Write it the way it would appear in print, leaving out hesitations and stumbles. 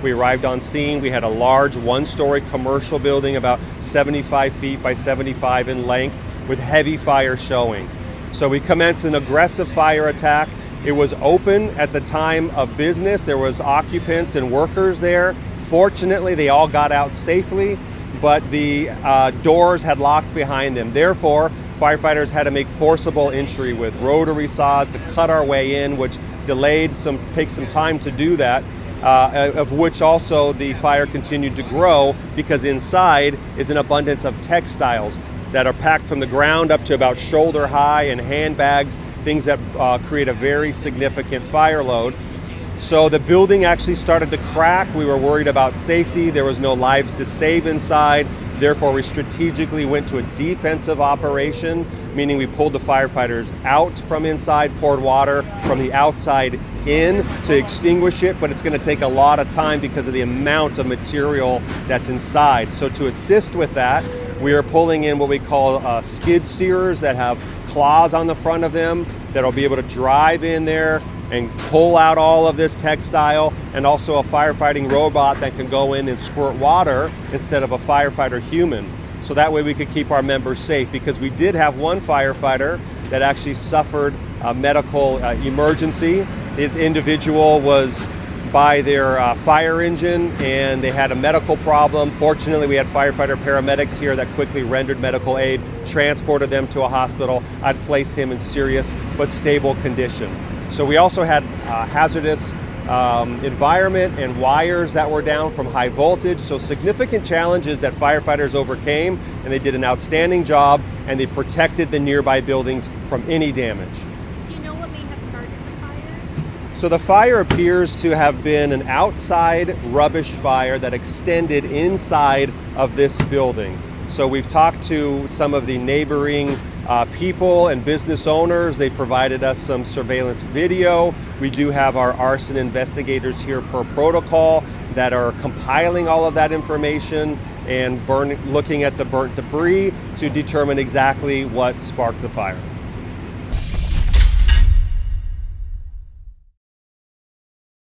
We arrived on scene. We had a large one-story commercial building about 75 feet by 75 in length with heavy fire showing. So we commenced an aggressive fire attack. It was open at the time of business. There was occupants and workers there. Fortunately, they all got out safely, but the doors had locked behind them. Therefore, firefighters had to make forcible entry with rotary saws to cut our way in, which takes some time to do that, of which also the fire continued to grow because inside is an abundance of textiles that are packed from the ground up to about shoulder high, and handbags, things that create a very significant fire load. So the building actually started to crack. We were worried about safety. There was no lives to save inside. Therefore, we strategically went to a defensive operation, meaning we pulled the firefighters out from inside, poured water from the outside in to extinguish it, but it's going to take a lot of time because of the amount of material that's inside. So to assist with that, we are pulling in what we call skid steers that have claws on the front of them that'll be able to drive in there and pull out all of this textile, and also a firefighting robot that can go in and squirt water instead of a firefighter human. So that way we could keep our members safe, because we did have one firefighter that actually suffered a medical emergency. The individual was by their fire engine and they had a medical problem. Fortunately, we had firefighter paramedics here that quickly rendered medical aid, transported them to a hospital. I'd place him in serious but stable condition. So we also had hazardous environment and wires that were down from high voltage. So significant challenges that firefighters overcame, and they did an outstanding job, and they protected the nearby buildings from any damage. Do you know what may have started the fire? So the fire appears to have been an outside rubbish fire that extended inside of this building. So we've talked to some of the neighboring people and business owners. They provided us some surveillance video. We do have our arson investigators here per protocol that are compiling all of that information and looking at the burnt debris to determine exactly what sparked the fire.